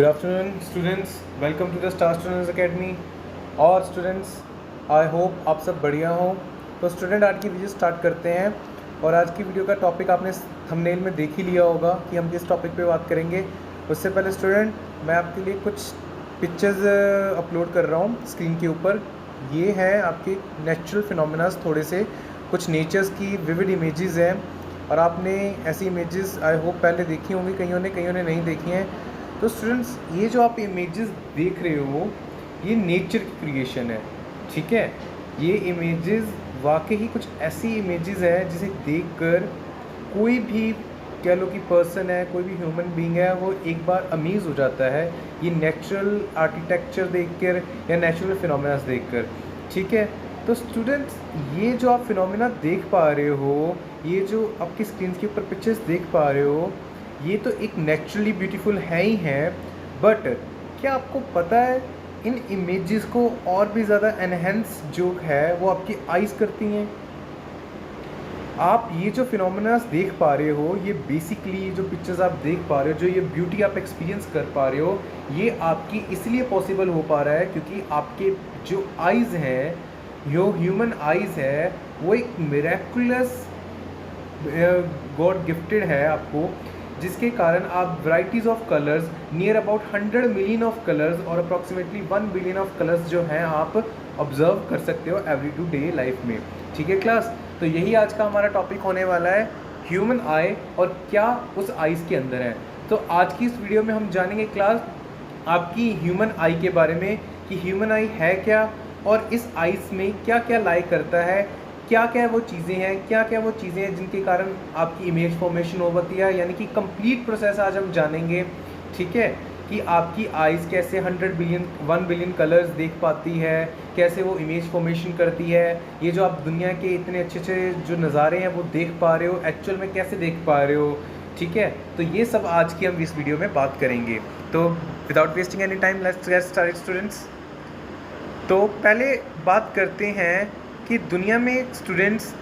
afternoon students, welcome to the Star Students Academy। और students I hope आप सब बढ़िया हो। तो स्टूडेंट आज की वीडियो स्टार्ट करते हैं। और आज की वीडियो का टॉपिक आपने थंबनेल में देख ही लिया होगा कि हम किस टॉपिक पे बात करेंगे। उससे पहले स्टूडेंट मैं आपके लिए कुछ पिक्चर्स अपलोड कर रहा हूँ स्क्रीन के ऊपर। ये है आपके नेचुरल फिनोमेनास, थोड़े से कुछ नेचर्स की विविड इमेजेस हैं और आपने ऐसी इमेजेस आई होप पहले देखी होंगी, कईयों ने नहीं देखी हैं। तो स्टूडेंट्स ये जो आप इमेजेस देख रहे हो ये नेचर की क्रिएशन है, ठीक है। ये इमेजेस वाकई ही कुछ ऐसी इमेजेस है जिसे देखकर कोई भी कह लो कि पर्सन है, कोई भी ह्यूमन बीइंग है, वो एक बार अमेज हो जाता है ये नेचुरल आर्किटेक्चर देखकर या नेचुरल फिनोमेना देखकर, ठीक है। तो स्टूडेंट्स ये जो आप फिनोमेना देख पा रहे हो, ये जो आपकी स्क्रीन के ऊपर पिक्चर्स देख पा रहे हो, ये तो एक नेचुरली ब्यूटीफुल है ही है। बट क्या आपको पता है इन इमेजेस को और भी ज़्यादा एनहेंस जो है वो आपकी आइज़ करती हैं। आप ये जो फिनोमेनास देख पा रहे हो, ये बेसिकली जो पिक्चर्स आप देख पा रहे हो, जो ये ब्यूटी आप एक्सपीरियंस कर पा रहे हो, ये आपकी इसलिए पॉसिबल हो पा रहा है क्योंकि आपके जो आइज़ हैं, जो ह्यूमन आइज़ है, वो एक मिरेकुलस गॉड गिफ्टेड है आपको, जिसके कारण आप varieties of colours, near about 100 million of colours और अप्रॉक्सीमेटली 1 बिलियन ऑफ कलर्स जो हैं आप ऑब्जर्व कर सकते हो एवरी टू डे लाइफ में, ठीक है क्लास। तो यही आज का हमारा टॉपिक होने वाला है, ह्यूमन आई और क्या उस आइज़ के अंदर है। तो आज की इस वीडियो में हम जानेंगे क्लास आपकी ह्यूमन आई के बारे में कि ह्यूमन आई है क्या और इस आइज़ में क्या क्या लाई करता है, क्या क्या वो चीज़ें हैं, क्या क्या वो चीज़ें हैं जिनके कारण आपकी इमेज फॉर्मेशन होती है, यानी कि कंप्लीट प्रोसेस आज हम जानेंगे, ठीक है। कि आपकी आइज़ कैसे 1 बिलियन कलर्स देख पाती है, कैसे वो इमेज फॉर्मेशन करती है, ये जो आप दुनिया के इतने अच्छे अच्छे जो नज़ारे हैं वो देख पा रहे हो, एक्चुअल में कैसे देख पा रहे हो, ठीक है। तो ये सब आज की हम इस वीडियो में बात करेंगे। तो without wasting any time let's get started students. तो पहले बात करते हैं कि दुनिया में स्टूडेंट्स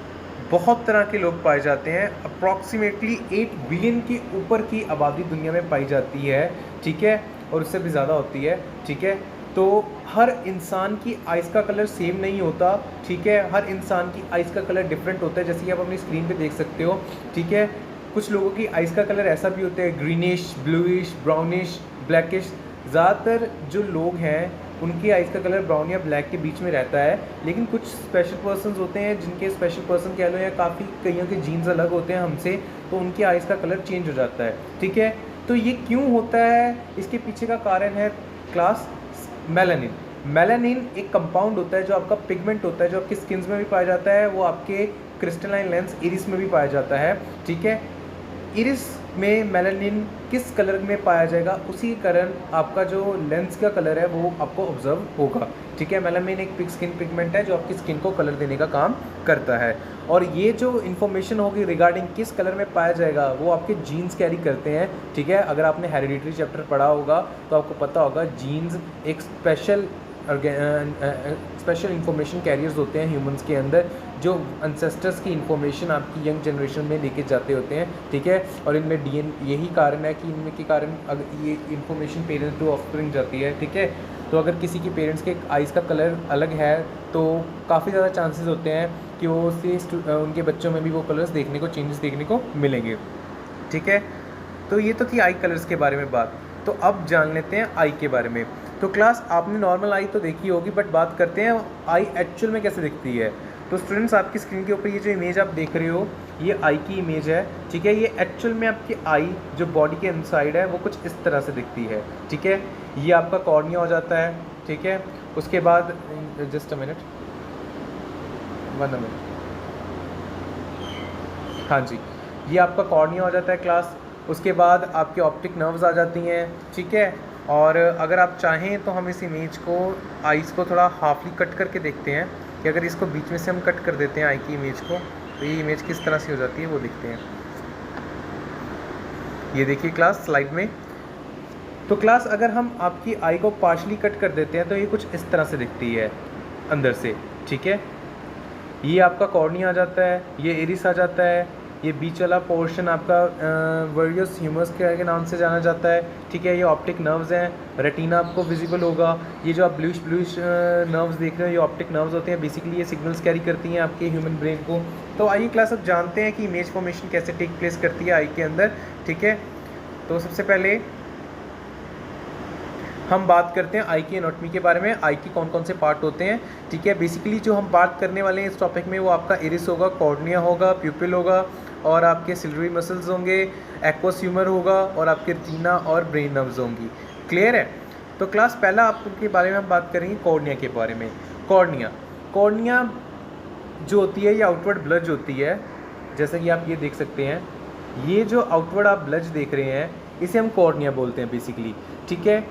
बहुत तरह के लोग पाए जाते हैं। अप्रॉक्सीमेटली 8 बिलियन के ऊपर की आबादी दुनिया में पाई जाती है, ठीक है, और उससे भी ज़्यादा होती है, ठीक है। तो हर इंसान की आइज़ का कलर सेम नहीं होता, ठीक है। हर इंसान की आइज़ का कलर डिफरेंट होता है, जैसे कि आप अपनी स्क्रीन पे देख सकते हो, ठीक है। कुछ लोगों की आइज़ का कलर ऐसा भी होता है ग्रीनिश, ब्लूइश, ब्राउनिश, ब्लैकिश। ज़्यादातर जो लोग हैं उनकी आइज़ का कलर ब्राउन या ब्लैक के बीच में रहता है, लेकिन कुछ स्पेशल पर्सन्स होते हैं जिनके स्पेशल पर्सन कह लो या काफ़ी कईयों के जीन्स अलग होते हैं हमसे, तो उनकी आइज़ का कलर चेंज हो जाता है, ठीक है। तो ये क्यों होता है, इसके पीछे का कारण है क्लास मेलानिन। मेलानिन एक कंपाउंड होता है जो आपका पिगमेंट होता है, जो आपकी स्किन में भी पाया जाता है, वो आपके क्रिस्टलाइन लेंस इरिस में भी पाया जाता है, ठीक है। इरिस में मेलानिन किस कलर में पाया जाएगा, उसी कारण आपका जो लेंस का कलर है वो आपको ऑब्जर्व होगा, ठीक है। मेलानिन एक स्किन पिगमेंट है जो आपकी स्किन को कलर देने का काम करता है। और ये जो इन्फॉर्मेशन होगी रिगार्डिंग किस कलर में पाया जाएगा वो आपके जीन्स कैरी करते हैं, ठीक है। अगर आपने हेरिडिटरी चैप्टर पढ़ा होगा तो आपको पता होगा जीन्स एक स्पेशल इन्फॉर्मेशन कैरियर्स होते हैं ह्यूमंस के अंदर, जो अनसेस्टर्स की इन्फॉर्मेशन आपकी यंग जनरेशन में लेके जाते होते हैं, ठीक है। और इनमें यही कारण है कि इनमें के कारण अगर ये इन्फॉर्मेशन पेरेंट्स टू ऑफस्प्रिंग जाती है, ठीक है। तो अगर किसी की पेरेंट्स के आइज़ का कलर अलग है तो काफ़ी ज़्यादा चांसेस होते हैं कि वो उनके बच्चों में भी वो कलर्स देखने को, चेंजेस देखने को मिलेंगे, ठीक है। तो ये तो थी आई कलर्स के बारे में बात। तो अब जान लेते हैं आई के बारे में। तो क्लास आपने नॉर्मल आई तो देखी होगी, बट बात करते हैं आई एक्चुअल में कैसे दिखती है। तो स्टूडेंट्स आपकी स्क्रीन के ऊपर ये जो इमेज आप देख रहे हो ये आई की इमेज है, ठीक है। ये एक्चुअल में आपकी आई जो बॉडी के इनसाइड है वो कुछ इस तरह से दिखती है, ठीक है। ये आपका कॉर्निया हो जाता है, ठीक है। उसके बाद जस्ट अ मिनट, 1 मिनट, हाँ जी, ये आपका कॉर्निया हो जाता है क्लास। उसके बाद आपके ऑप्टिक नर्व्स आ जाती हैं, ठीक है। और अगर आप चाहें तो हम इस इमेज को आइज़ को थोड़ा हाफली कट करके देखते हैं कि अगर इसको बीच में से हम कट कर देते हैं आई की इमेज को तो ये इमेज किस तरह से हो जाती है वो देखते हैं। ये देखिए क्लास स्लाइड में। तो क्लास अगर हम आपकी आई को पार्शली कट कर देते हैं तो ये कुछ इस तरह से दिखती है अंदर से, ठीक है। ये आपका कॉर्निया आ जाता है, ये इरिस आ जाता है, ये बीच वाला पोर्शन आपका वर्डियस ह्यूमरस के नाम से जाना जाता है, ठीक है। ये ऑप्टिक नर्व्स हैं, रेटिना आपको विजिबल होगा। ये जो आप ब्लूइश नर्व्स देख रहे हो ये ऑप्टिक नर्व्स होते हैं, बेसिकली ये सिग्नल्स कैरी करती हैं आपके ह्यूमन ब्रेन को। तो आइए क्लास अब जानते हैं कि इमेज फॉर्मेशन कैसे टेक प्लेस करती है आई के अंदर, ठीक है। तो सबसे पहले हम बात करते हैं आई की एनाटॉमी के बारे में, आई की कौन कौन से पार्ट होते हैं, ठीक है। बेसिकली जो हम बात करने वाले हैं इस टॉपिक में वो आपका इरिस होगा, कॉर्निया होगा, प्यूपिल होगा और आपके सिलरी मसल्स होंगे, एक्वस ह्यूमर होगा और आपके रेटिना और ब्रेन नर्व्स होंगी। क्लियर है। तो क्लास पहला आपके बारे में हम बात करेंगे कॉर्निया के बारे में। कॉर्निया जो होती है ये आउटवर्ड ब्लज होती है, जैसा कि आप ये देख सकते हैं। ये जो आउटवर्ड आप ब्लज देख रहे हैं इसे हम कॉर्निया बोलते हैं बेसिकली, ठीक है।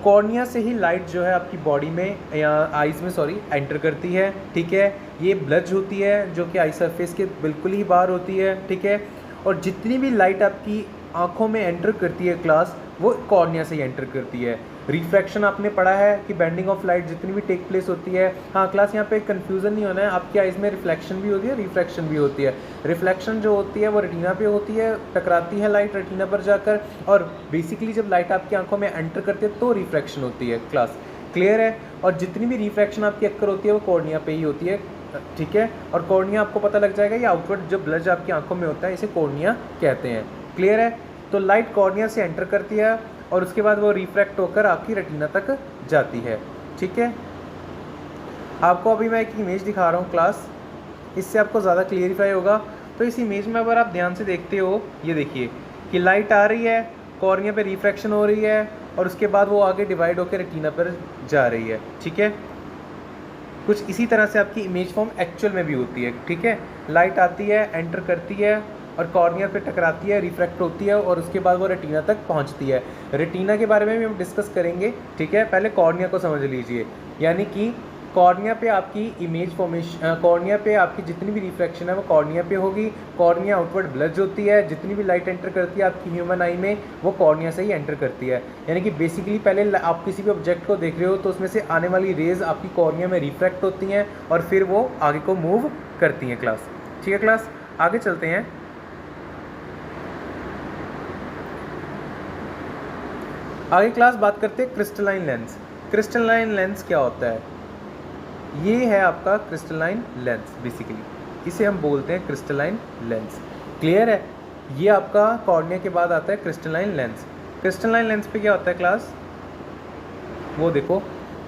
कॉर्निया से ही लाइट जो है आपकी बॉडी में या आइज़ में एंटर करती है, ठीक है। ये ब्लज होती है जो कि आई सरफेस के बिल्कुल ही बाहर होती है, ठीक है। और जितनी भी लाइट आपकी आँखों में एंटर करती है क्लास वो कॉर्निया से ही एंटर करती है। रिफ्रैक्शन आपने पढ़ा है कि बेंडिंग ऑफ लाइट जितनी भी टेक प्लेस होती है, हाँ क्लास यहाँ पे कन्फ्यूज़न नहीं होना है, आपकी आइज़ में रिफ्लेक्शन भी होती है, रिफ्रैक्शन भी होती है। रिफ्लेक्शन जो होती है वो रेटिना पे होती है, टकराती है लाइट रेटिना पर जाकर, और बेसिकली जब लाइट आपकी आंखों में एंटर करती है तो रिफ्रैक्शन होती है क्लास। क्लियर है। और जितनी भी रिफ्रैक्शन आपकी अक्कर होती है वो कॉर्निया पे ही होती है, ठीक है। और कॉर्निया आपको पता लग जाएगा, ये आउटवर्ड जो ब्लज आपकी आंखों में होता है इसे कॉर्निया कहते हैं। क्लियर है। तो लाइट कॉर्निया से एंटर करती है और उसके बाद वो रिफ्रैक्ट होकर आपकी रेटिना तक जाती है, ठीक है। आपको अभी मैं एक इमेज दिखा रहा हूँ क्लास, इससे आपको ज़्यादा क्लियरिफाई होगा। तो इस इमेज में अगर आप ध्यान से देखते हो, ये देखिए कि लाइट आ रही है, कॉर्निया पे रिफ्रैक्शन हो रही है और उसके बाद वो आगे डिवाइड होकर रेटिना पर जा रही है, ठीक है। कुछ इसी तरह से आपकी इमेज फॉर्म एक्चुअल में भी होती है, ठीक है। लाइट आती है, एंटर करती है और कॉर्निया पे टकराती है, रिफ्रैक्ट होती है और उसके बाद वो रेटिना तक पहुंचती है। रेटिना के बारे में भी हम डिस्कस करेंगे, ठीक है। पहले कॉर्निया को समझ लीजिए, यानी कि कॉर्निया पे आपकी इमेज फॉर्मेशन, कॉर्निया पे आपकी जितनी भी रिफ्रैक्शन है वो कॉर्निया पे होगी। कॉर्निया आउटवर्ड ब्लज होती है, जितनी भी लाइट एंटर करती है आपकी ह्यूमन आई में वो कॉर्निया से ही एंटर करती है। यानी कि बेसिकली पहले आप किसी भी ऑब्जेक्ट को देख रहे हो तो उसमें से आने वाली रेज आपकी कॉर्निया में रिफ्रैक्ट होती हैं और फिर वो आगे को मूव करती हैं क्लास, ठीक है। क्लास आगे चलते हैं। आगे क्लास बात करते हैं क्रिस्टलाइन लेंस। क्रिस्टलाइन लेंस क्या होता है? ये है आपका क्रिस्टलाइन लेंस, बेसिकली इसे हम बोलते हैं क्रिस्टलाइन लेंस। क्लियर है। ये आपका कॉर्निया के बाद आता है क्रिस्टलाइन लेंस। क्रिस्टलाइन लेंस पे क्या होता है क्लास, वो देखो।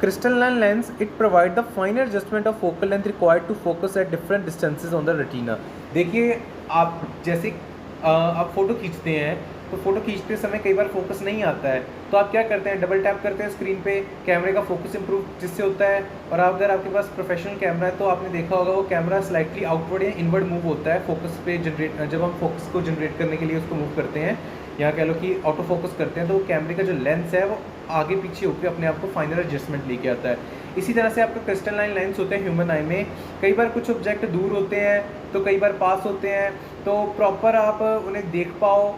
Crystalline lens it provide the finer adjustment of focal length required to focus at different distances on the retina. देखिए आप जैसे आप फोटो खींचते हैं तो फोटो खींचते समय कई बार फोकस नहीं आता है, तो आप क्या करते हैं, डबल टैप करते हैं स्क्रीन पे, कैमरे का फोकस इंप्रूव जिससे होता है। और अगर आपके पास प्रोफेशनल कैमरा है तो आपने देखा होगा वो कैमरा स्लाइटली आउटवर्ड या इनवर्ड मूव होता है फोकस पे जनरेट, जब हम फोकस को जनरेट करने के लिए उसको मूव करते हैं, यहाँ कह लो कि ऑटो फोकस करते हैं, तो कैमरे का जो लेंस है वो आगे पीछे होकर अपने आप को फाइनल एडजस्टमेंट लेके आता है। इसी तरह से आपका क्रिस्टलाइन लेंस होते हैं ह्यूमन आई में। कई बार कुछ ऑब्जेक्ट दूर होते हैं तो कई बार पास होते हैं, तो प्रॉपर आप उन्हें देख पाओ,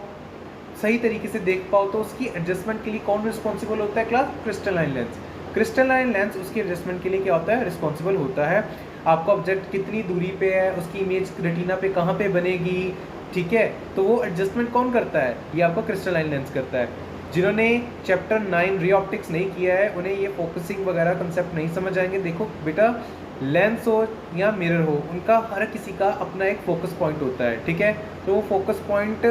सही तरीके से देख पाओ, तो उसकी एडजस्टमेंट के लिए कौन रिस्पॉन्सिबल होता है class? Crystalline lens. Crystalline lens उसकी एडजस्टमेंट के लिए क्या होता है, रिस्पॉन्सिबल होता है। आपका ऑब्जेक्ट कितनी दूरी पे है, उसकी इमेज रेटिना पे कहाँ पे बनेगी, ठीक है, तो वो एडजस्टमेंट कौन करता है? ये आपका क्रिस्टलाइन लेंस करता है। जिन्होंने चैप्टर 9 री ऑप्टिक्स नहीं किया है उन्हें ये फोकसिंग वगैरह कंसेप्ट नहीं समझ आएंगे। देखो बेटा, लेंस हो या मिरर हो, उनका हर किसी का अपना एक फोकस पॉइंट होता है, ठीक है। तो वो फोकस पॉइंट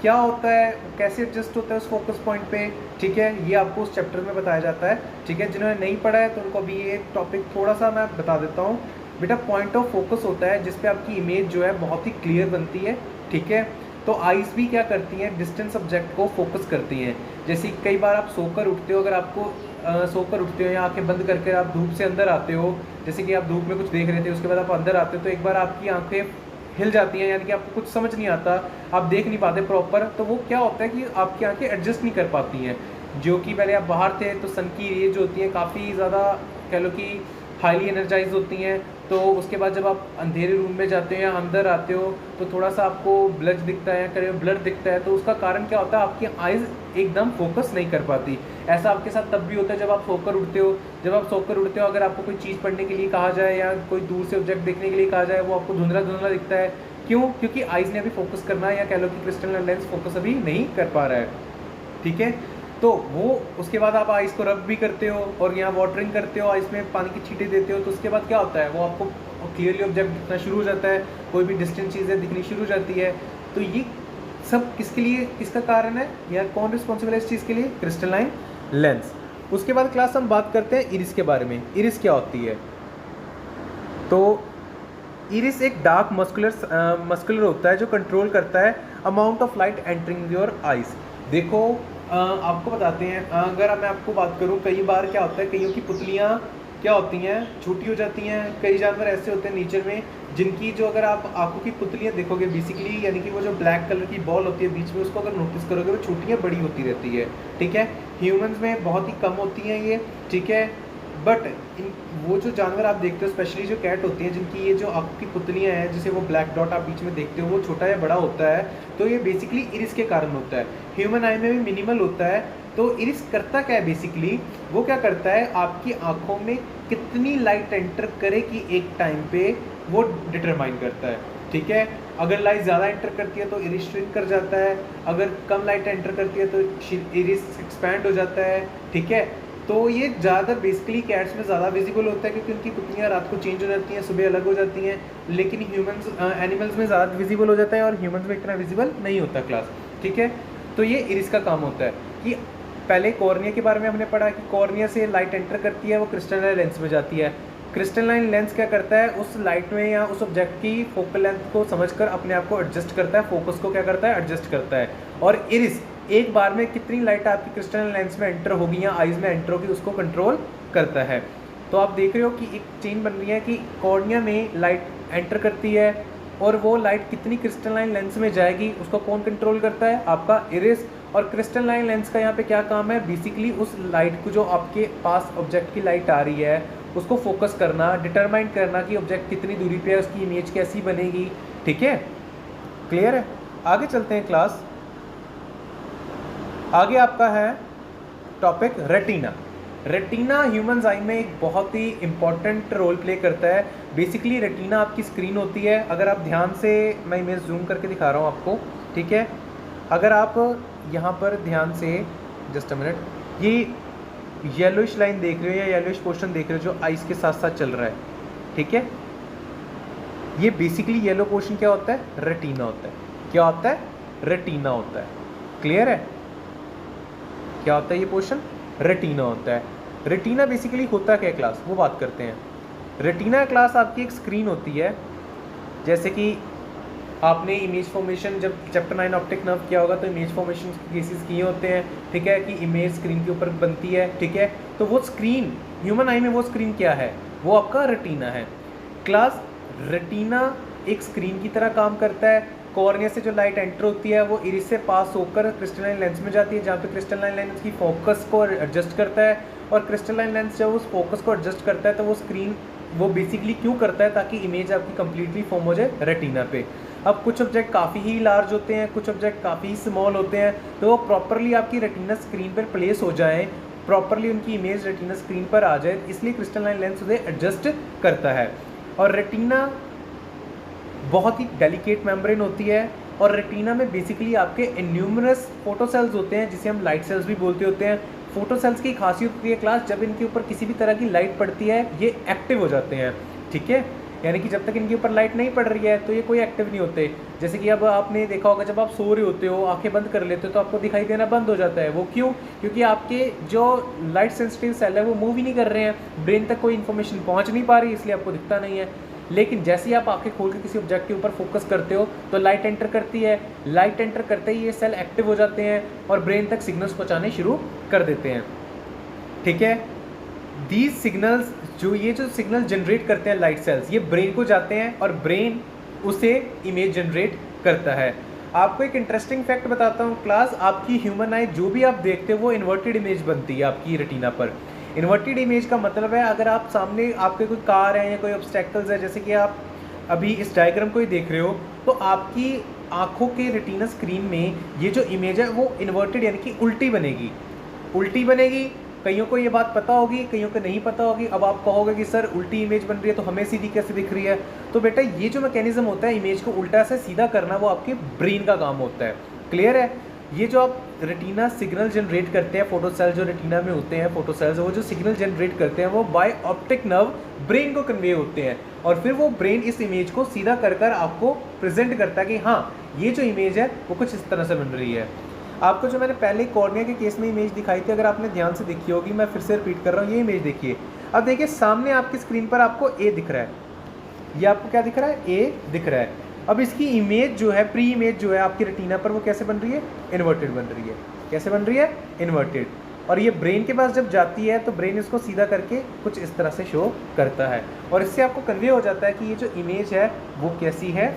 क्या होता है, कैसे एडजस्ट होता है उस फोकस पॉइंट पे, ठीक है, ये आपको उस चैप्टर में बताया जाता है, ठीक है। जिन्होंने नहीं पढ़ा है तो उनको अभी ये टॉपिक थोड़ा सा मैं बता देता हूँ। बेटा पॉइंट ऑफ फोकस होता है जिसपे आपकी इमेज जो है बहुत ही क्लियर बनती है, ठीक है। तो आइज़ भी क्या करती हैं, डिस्टेंस ऑब्जेक्ट को फोकस करती हैं। जैसे कई बार आप सोकर उठते हो, अगर आपको सोकर उठते हो या आंखें बंद करके आप धूप से अंदर आते हो, जैसे कि आप धूप में कुछ देख रहे थे उसके बाद आप अंदर आते हो, तो एक बार आपकी आंखें हिल जाती हैं, यानी कि आपको कुछ समझ नहीं आता, आप देख नहीं पाते प्रॉपर, तो वो क्या होता है कि आपकी आंखें एडजस्ट नहीं कर पाती हैं। जो कि पहले आप बाहर थे तो सन की रे जो होती है काफ़ी ज़्यादा कह लो कि हाईली एनर्जाइज होती हैं, तो उसके बाद जब आप अंधेरे रूम में जाते हो या अंदर आते हो तो थोड़ा सा आपको ब्लड दिखता है, करीब ब्लर दिखता है, तो उसका कारण क्या होता है, आपकी आइज़ एकदम फोकस नहीं कर पाती। ऐसा आपके साथ तब भी होता है जब आप सोकर उठते हो। जब आप सोकर उठते हो, अगर आपको कोई चीज़ पढ़ने के लिए कहा जाए या कोई दूर से ऑब्जेक्ट देखने के लिए कहा जाए, वो आपको धुंधला धुंधला दिखता है, क्यों? क्योंकि आइज़ ने अभी फोकस करना है, या कह लो कि क्रिस्टलाइन लेंस फोकस अभी नहीं कर पा रहा है, ठीक है। तो वो उसके बाद आप आइस को रब भी करते हो और यहाँ वाटरिंग करते हो, आइस में पानी की छींटे देते हो, तो उसके बाद क्या होता है, वो आपको क्लियरली ऑब्जेक्ट दिखना शुरू हो जाता है, कोई भी डिस्टेंट चीज़ें दिखनी शुरू हो जाती है। तो ये सब किसके लिए, किसका कारण है, या कौन रिस्पॉन्सिबल है इस चीज़ के लिए? Crystalline lens. उसके बाद क्लास हम बात करते हैं इरिस के बारे में। इरिस क्या होती है? तो इरिस एक डार्क मस्कुलर होता है जो कंट्रोल करता है amount of light entering your eyes. देखो आपको बताते हैं, अगर मैं आपको बात करूं, कई बार क्या होता है, कईयों की पुतलियां क्या होती हैं, छोटी हो जाती हैं। कई जानवर ऐसे होते हैं नेचर में जिनकी जो, अगर आप आंखों की पुतलियां देखोगे बेसिकली, यानी कि वो जो ब्लैक कलर की बॉल होती है बीच में, उसको अगर नोटिस करोगे वो छोटी बड़ी होती रहती है, ठीक है। ह्यूमंस में बहुत ही कम होती हैं ये, ठीक है। बट वो जो जानवर आप देखते हो, स्पेशली जो कैट होती हैं, जिनकी ये जो आंखों की पुतलियां हैं, जिसे वो ब्लैक डॉट आप बीच में देखते हो, वो छोटा या बड़ा होता है, तो ये बेसिकली इरिस के कारण होता है। ह्यूमन आई में भी मिनिमल होता है। तो इरिस करता क्या है बेसिकली, वो क्या करता है, आपकी आंखों में कितनी लाइट एंटर करेगी एक टाइम पे, वो डिटरमाइन करता है, ठीक है। अगर लाइट ज़्यादा एंटर करती है तो इरिस श्रिंक कर जाता है, अगर कम लाइट एंटर करती है तो इरिस एक्सपैंड हो जाता है, ठीक है। तो ये ज़्यादातर बेसिकली कैट्स में ज़्यादा विजिबल होता है, क्योंकि उनकी पुतलियाँ रात को चेंज हो जाती हैं, सुबह अलग हो जाती हैं। लेकिन ह्यूमंस एनिमल्स में ज़्यादा विजिबल हो जाता है और ह्यूमंस में इतना विजिबल नहीं होता क्लास, ठीक है। तो ये इरिस का काम होता है कि पहले कॉर्निया के बारे में हमने पढ़ा कि कॉर्निया से लाइट एंटर करती है, वो क्रिस्टलाइन लेंस में जाती है। क्रिस्टलाइन लेंस क्या करता है, उस लाइट में या उस ऑब्जेक्ट की फोकल लेंथ को समझकर अपने आप को एडजस्ट करता है, फोकस को क्या करता है, एडजस्ट करता है। और इरिस एक बार में कितनी लाइट आपकी क्रिस्टलाइन लेंस में एंटर होगी या आइज में एंटर होगी, उसको कंट्रोल करता है। तो आप देख रहे हो कि एक चेन बन रही है कि कॉर्निया में लाइट एंटर करती है और वो लाइट कितनी क्रिस्टलाइन लेंस में जाएगी, उसको कौन कंट्रोल करता है, आपका इरिस। और क्रिस्टलाइन लेंस का यहाँ पे क्या काम है, बेसिकली उस लाइट को, जो आपके पास ऑब्जेक्ट की लाइट आ रही है, उसको फोकस करना, डिटरमाइन करना कि ऑब्जेक्ट कितनी दूरी पे है, उसकी इमेज कैसी बनेगी, ठीक है। क्लियर है? आगे चलते हैं क्लास। आगे आपका है टॉपिक रेटिना। रेटिना ह्यूमन आई में एक बहुत ही इंपॉर्टेंट रोल प्ले करता है। बेसिकली रेटिना आपकी स्क्रीन होती है। अगर आप ध्यान से, मैं इमेज जूम करके दिखा रहा हूँ आपको, ठीक है। अगर आप यहाँ पर ध्यान से, जस्ट अ मिनट, ये येलोइश लाइन देख रहे हो या येलोइश पोर्शन देख रहे हो जो आइस के साथ साथ चल रहा है, ठीक है। ये बेसिकली येलो पोर्शन क्या होता है, रेटिना होता है। क्या होता है, रेटिना होता है। क्लियर है? क्या होता है ये पोर्शन, रेटिना होता है। रेटिना बेसिकली होता क्या है क्लास, वो बात करते हैं। रेटिना क्लास आपकी एक स्क्रीन होती है, जैसे कि आपने इमेज फॉर्मेशन जब चैप्टर 9 ऑप्टिक नर्व किया होगा तो इमेज फॉर्मेशन केसेस किए होते हैं, ठीक है, कि इमेज स्क्रीन के ऊपर बनती है, ठीक है। तो वो स्क्रीन ह्यूमन आई में वो स्क्रीन क्या है, वो आपका रेटिना है। क्लास रेटिना एक स्क्रीन की तरह काम करता है। कॉर्निया से जो लाइट एंटर होती है वो इरिस से पास होकर क्रिस्टलाइन लेंस में जाती है, जहाँ पे क्रिस्टलाइन लेंस की फोकस को एडजस्ट करता है। और क्रिस्टलाइन लेंस जब उस फोकस को एडजस्ट करता है तो वो स्क्रीन, वो बेसिकली क्यों करता है, ताकि इमेज आपकी कंप्लीटली फॉर्म हो जाए रेटिना पे। अब कुछ ऑब्जेक्ट काफ़ी ही लार्ज होते हैं, कुछ ऑब्जेक्ट काफ़ी ही स्मॉल होते हैं, तो वो प्रॉपरली आपकी रेटिना स्क्रीन पर प्लेस हो जाएँ, प्रॉपरली उनकी इमेज रेटिना स्क्रीन पर आ जाए, इसलिए क्रिस्टलाइन लेंस उसे एडजस्ट करता है। और रेटिना बहुत ही डेलिकेट मेम्ब्रेन होती है, और रेटिना में बेसिकली आपके इन्यूमरस फोटो सेल्स होते हैं, जिसे हम लाइट सेल्स भी बोलते होते हैं। फोटो सेल्स की खासियत होती है क्लास, जब इनके ऊपर किसी भी तरह की लाइट पड़ती है ये एक्टिव हो जाते हैं, ठीक है। यानी कि जब तक इनके ऊपर लाइट नहीं पड़ रही है तो ये कोई एक्टिव नहीं होते। जैसे कि अब आपने देखा होगा, जब आप सो रहे होते हो, आंखें बंद कर लेते हो, तो आपको दिखाई देना बंद हो जाता है। वो क्यों? क्योंकि आपके जो लाइट सेंसिटिव सेल है वो मूव ही नहीं कर रहे हैं, ब्रेन तक कोई इन्फॉर्मेशन पहुँच नहीं पा रही, इसलिए आपको दिखता नहीं है। लेकिन जैसे ही आप आंखें खोल के किसी ऑब्जेक्ट के ऊपर फोकस करते हो तो लाइट एंटर करती है, लाइट एंटर करते ही ये सेल एक्टिव हो जाते हैं और ब्रेन तक सिग्नल्स पहुंचाने शुरू कर देते हैं, ठीक है। दीज सिग्नल्स, जो सिग्नल जनरेट करते हैं लाइट सेल्स, ये ब्रेन को जाते हैं और ब्रेन उसे इमेज जनरेट करता है। आपको एक इंटरेस्टिंग फैक्ट बताता हूँ क्लास, आपकी ह्यूमन आई जो भी आप देखते हो वो इन्वर्टेड इमेज बनती है आपकी रेटिना पर। इन्वर्टेड इमेज का मतलब है, अगर आप सामने आपके कोई कार है या कोई ऑब्स्टेकल्स है, जैसे कि आप अभी इस डायग्राम को ही देख रहे हो, तो आपकी आंखों के रेटिना स्क्रीन में ये जो इमेज है वो इन्वर्टेड यानी कि उल्टी बनेगी। उल्टी बनेगी कईयों को ये बात पता होगी, कईयों को नहीं पता होगी। अब आप कहोगे कि सर उल्टी इमेज बन रही है तो हमें सीधी कैसे दिख रही है? तो बेटा ये जो मैकेनिज्म होता है इमेज को उल्टा से सीधा करना, वो आपके ब्रेन का काम होता है। क्लियर है? ये जो आप रेटिना सिग्नल जनरेट करते हैं, फोटो सेल्स जो रेटिना में होते हैं, फोटो सेल्स, वो जो सिग्नल जनरेट करते हैं वो बाय ऑप्टिक नर्व ब्रेन को कन्वे होते हैं, और फिर वो ब्रेन इस इमेज को सीधा कर कर आपको प्रेजेंट करता है कि हाँ ये जो इमेज है वो कुछ इस तरह से बन रही है। आपको जो मैंने पहले कॉर्निया के केस में इमेज दिखाई थी, अगर आपने ध्यान से देखी होगी, मैं फिर से रिपीट कर रहा हूँ, ये इमेज देखिए। अब देखिए सामने आपकी स्क्रीन पर आपको ए दिख रहा है, ये आपको क्या दिख रहा है? ए दिख रहा है। अब इसकी इमेज जो है, प्री इमेज जो है आपकी रेटिना पर, वो कैसे बन रही है? इन्वर्टेड बन रही है। कैसे बन रही है? इन्वर्टेड। और ये ब्रेन के पास जब जाती है तो ब्रेन इसको सीधा करके कुछ इस तरह से शो करता है, और इससे आपको कन्वे हो जाता है कि ये जो इमेज है वो कैसी है,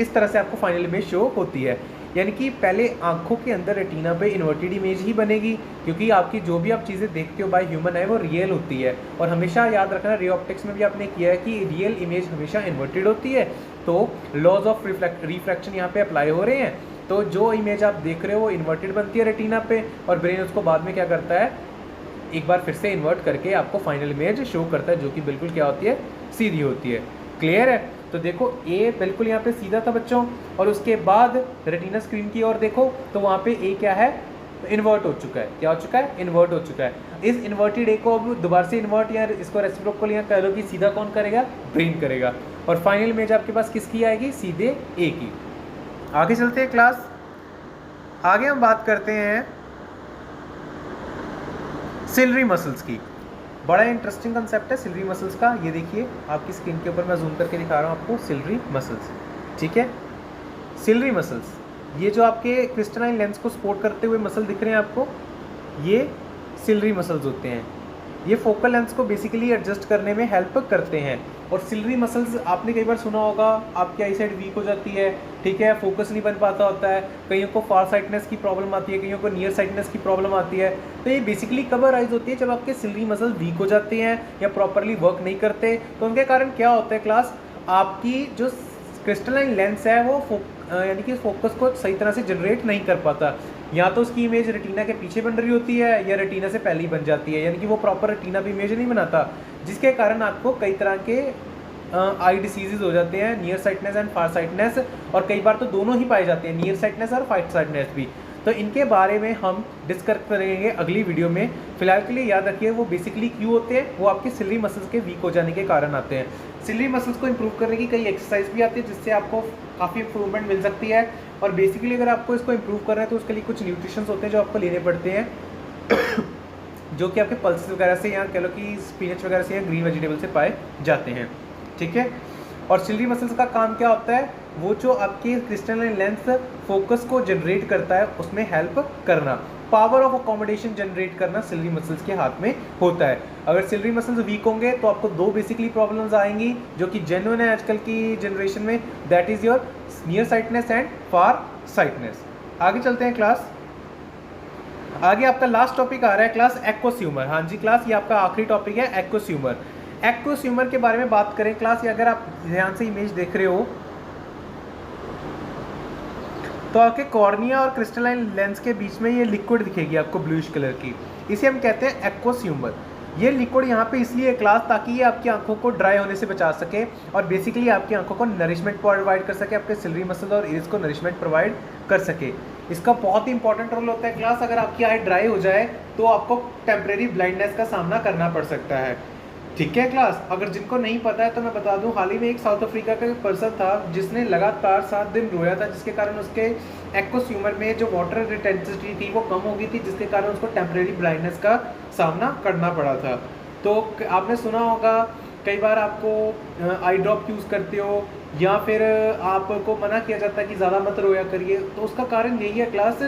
इस तरह से आपको फाइनल इमेज शो होती है। यानी कि पहले आंखों के अंदर रेटिना पे इन्वर्टेड इमेज ही बनेगी, क्योंकि आपकी जो भी आप चीज़ें देखते हो बाय ह्यूमन आई वो रियल होती है। और हमेशा याद रखना, रे ऑप्टिक्स में भी आपने किया है कि रियल इमेज हमेशा इन्वर्टेड होती है। तो लॉज ऑफ रिफ्रैक्शन यहाँ पे अप्लाई हो रहे हैं, तो जो इमेज आप देख रहे हो वो इन्वर्टेड बनती है रेटिना पे, और ब्रेन उसको बाद में क्या करता है, एक बार फिर से इन्वर्ट करके आपको फाइनल इमेज शो करता है, जो कि बिल्कुल क्या होती है? सीधी होती है। क्लियर है? तो देखो ए बिल्कुल यहाँ पे सीधा था बच्चों, और उसके बाद रेटिना स्क्रीन की ओर देखो तो वहाँ पे ए क्या है? इन्वर्ट हो चुका है। क्या हो चुका है? इन्वर्ट हो चुका है। इस इन्वर्टेड ए को अब दोबारा से इन्वर्ट या इसको रेसिप्रोकल या कह लो कि सीधा कौन करेगा? ब्रेन करेगा। और फाइनल इमेज आपके पास किसकी आएगी? सीधे ए की। आगे चलते हैं क्लास, आगे हम बात करते हैं सिलरी मसल्स की। बड़ा इंटरेस्टिंग कंसेप्ट है सिलरी मसल्स का। ये देखिए आपकी स्क्रीन के ऊपर मैं जूम करके दिखा रहा हूँ आपको सिलरी मसल्स। ठीक है, सिलरी मसल्स, ये जो आपके क्रिस्टलाइन लेंस को सपोर्ट करते हुए मसल दिख रहे हैं आपको, ये सिलरी मसल्स होते हैं। ये फोकल लेंस को बेसिकली एडजस्ट करने में हेल्प करते हैं। और सिलरी मसल्स आपने कई बार सुना होगा, आपकी आई साइड वीक हो जाती है, ठीक है, फोकस नहीं बन पाता होता है, कईयों को फार साइटनेस की प्रॉब्लम आती है, कईयों को नियर साइटनेस की प्रॉब्लम आती है। तो ये बेसिकली कब अराइज होती है? जब आपके सिलरी मसल वीक हो जाते हैं या प्रॉपरली वर्क नहीं करते। तो उनके कारण क्या होता है क्लास, आपकी जो क्रिस्टलाइन लेंस है वो यानी कि फोकस को सही तरह से जनरेट नहीं कर पाता। या तो उसकी इमेज रेटिना के पीछे बन रही होती है या रेटिना से पहले ही बन जाती है, यानी कि वो प्रॉपर रेटिना पे इमेज नहीं बनाता, जिसके कारण आपको कई तरह के आई डिसीजेज हो जाते हैं, near sightedness and far sightedness, और कई बार तो दोनों ही पाए जाते हैं, नियर साइटनेस और फार साइटनेस भी। तो इनके बारे में हम डिस्कस करेंगे अगली वीडियो में। फिलहाल के लिए याद रखिए वो बेसिकली क्यों होते हैं, वो आपके सिलरी मसल्स के वीक हो जाने के कारण आते हैं। सिलरी मसल्स को इंप्रूव करने की कई एक्सरसाइज भी आती है जिससे आपको काफ़ी इंप्रूवमेंट मिल सकती है। और बेसिकली अगर आपको इसको इंप्रूव करना है तो उसके लिए कुछ न्यूट्रिशंस होते हैं जो आपको लेने पड़ते हैं जो कि आपके पल्सेस वगैरह से या कह लो कि स्पिनच वगैरह से या ग्रीन वेजिटेबल से पाए जाते हैं। ठीक है, और सिलरी मसल्स का काम क्या होता है, वो जो आपके क्रिस्टलाइन लेंस फोकस को जनरेट करता है उसमें हेल्प करना, पावर ऑफ अकोमोडेशन जनरेट करना सिलरी मसल्स के हाथ में होता है। अगर सिलरी मसल्स वीक होंगे तो आपको दो बेसिकली प्रॉब्लम्स आएंगी जो कि जेन्युइन है आजकल की जनरेशन में, that is your near sightedness and far sightedness. आगे चलते हैं क्लास, आगे आपका लास्ट टॉपिक आ रहा है क्लास एक्वोस्यूमर। हाँ जी क्लास, ये आपका आखिरी टॉपिक है एक्वोस्यूमर। एक्वोस्यूमर के बारे में बात करें क्लास, ये अगर आप ध्यान से इमेज देख रहे हो तो आपके कॉर्निया और क्रिस्टलाइन लेंस के बीच में ये लिक्विड दिखेगी आपको ब्लूइश कलर की, इसे हम कहते हैं एक्वोस्यूमर। ये लिक्विड यहाँ पे इसलिए क्लास ताकि ये आपकी आंखों को ड्राई होने से बचा सके और बेसिकली आपकी आंखों को नरिशमेंट प्रोवाइड कर सके, आपके सिलरी मसल और इरिस को नरिशमेंट प्रोवाइड कर सके। इसका बहुत ही इंपॉर्टेंट रोल होता है क्लास, अगर आपकी आई ड्राई हो जाए तो आपको टेम्परेरी ब्लाइंडनेस का सामना करना पड़ सकता है। ठीक है क्लास, अगर जिनको नहीं पता है तो मैं बता दूं, हाल ही में एक साउथ अफ्रीका का पर्सन था जिसने लगातार 7 दिन रोया था, जिसके कारण उसके एक्वोस्यूमर में जो वाटर रिटेंसिटी थी वो कम हो गई थी, जिसके कारण उसको टेम्परेरी ब्लाइंडनेस का सामना करना पड़ा था। तो आपने सुना होगा कई बार आपको आई ड्रॉप यूज़ करते हो या फिर आपको मना किया जाता है कि ज़्यादा मत रोया करिए, तो उसका कारण यही है क्लास,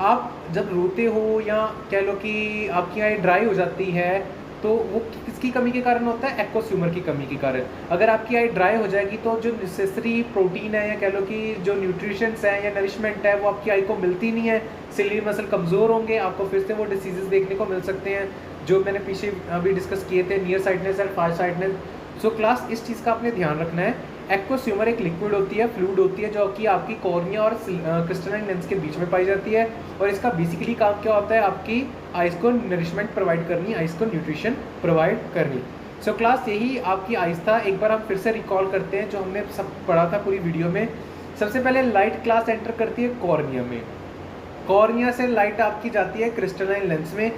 आप जब रोते हो या कह लो कि आपकी आई ड्राई हो जाती है तो वो किसकी कमी के कारण होता है, एक्वोस्यूमर की कमी के कारण। अगर आपकी आई ड्राई हो जाएगी तो जो नेसेसरी प्रोटीन है या कह लो कि जो न्यूट्रिशंस है या नरिशमेंट है वो आपकी आई को मिलती नहीं है, सिलरी मसल कमज़ोर होंगे, आपको फिर से वो डिसीजेस देखने को मिल सकते हैं जो मैंने पीछे अभी डिस्कस किए थे, near sightedness and far sightedness. So class इस चीज़ का आपने ध्यान रखना है। एक्वोस्यूमर एक लिक्विड होती है, फ्लूइड होती है, जो कि आपकी कॉर्निया और क्रिस्टलाइन लेंस के बीच में पाई जाती है। और इसका बेसिकली काम क्या होता है, आपकी आइज़ को नरिशमेंट प्रोवाइड करनी, आइज़ को न्यूट्रिशन प्रोवाइड करनी। सो क्लास यही आपकी आइज़ था। एक बार हम फिर से रिकॉल करते हैं जो हमने सब पढ़ा था पूरी वीडियो में। सबसे पहले लाइट क्लास एंटर करती है कॉर्निया में, कॉर्निया से लाइट आपकी जाती है क्रिस्टलाइन लेंस में,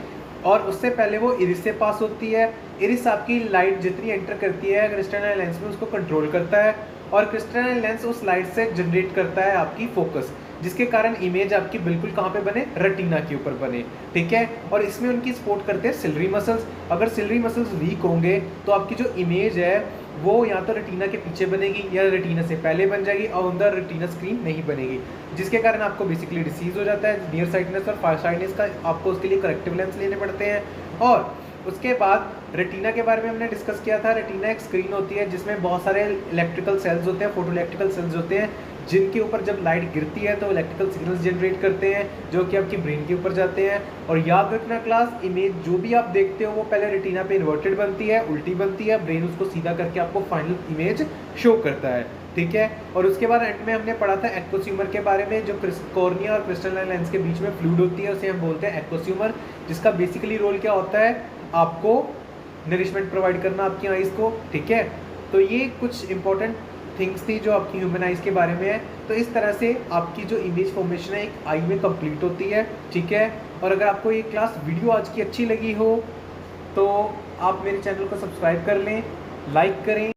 और उससे पहले वो इरिस से पास होती है। इरिस आपकी लाइट जितनी एंटर करती है क्रिस्टलाइन लेंस में उसको कंट्रोल करता है, और क्रिस्टलाइन लेंस उस लाइट से जनरेट करता है आपकी फोकस, जिसके कारण इमेज आपकी बिल्कुल कहाँ पे बने, रेटिना के ऊपर बने। ठीक है, और इसमें उनकी सपोर्ट करते हैं सिलरी मसल्स। अगर सिलरी मसल्स वीक होंगे तो आपकी जो इमेज है वो या तो रेटिना के पीछे बनेगी या रेटिना से पहले बन जाएगी, और अंदर रेटिना स्क्रीन नहीं बनेगी, जिसके कारण आपको बेसिकली डिसीज हो जाता है नियर साइटनेस और फार साइटनेस का। आपको उसके लिए करेक्टिव लेंस लेने पड़ते हैं। और उसके बाद रेटिना के बारे में हमने डिस्कस किया था। रेटिना एक स्क्रीन होती है जिसमें बहुत सारे इलेक्ट्रिकल सेल्स होते हैं, फोटो इलेक्ट्रिकल सेल्स होते हैं, जिनके ऊपर जब लाइट गिरती है तो इलेक्ट्रिकल सिग्नल्स जनरेट करते हैं जो कि आपकी ब्रेन के ऊपर जाते हैं। और याद रखना क्लास, इमेज जो भी आप देखते हो वो पहले रेटिना पे इन्वर्टेड बनती है, उल्टी बनती है, ब्रेन उसको सीधा करके आपको फाइनल इमेज शो करता है। ठीक है, और उसके बाद एंड में हमने पढ़ा था एक्वोस्यूमर के बारे में, जो कॉर्निया और क्रिस्टलाइन लेंस के बीच में फ्लूइड होती है, उसे हम बोलते हैं एक्वोस्यूमर, जिसका बेसिकली रोल क्या होता है, आपको नरिशमेंट प्रोवाइड करना आपकी आइज़ को। ठीक है, तो ये कुछ इंपॉर्टेंट थिंग्स थी जो आपकी ह्यूमन आइज़ के बारे में है। तो इस तरह से आपकी जो इमेज फॉर्मेशन है एक आई में कंप्लीट होती है। ठीक है, और अगर आपको ये क्लास वीडियो आज की अच्छी लगी हो तो आप मेरे चैनल को सब्सक्राइब कर लें, लाइक करें।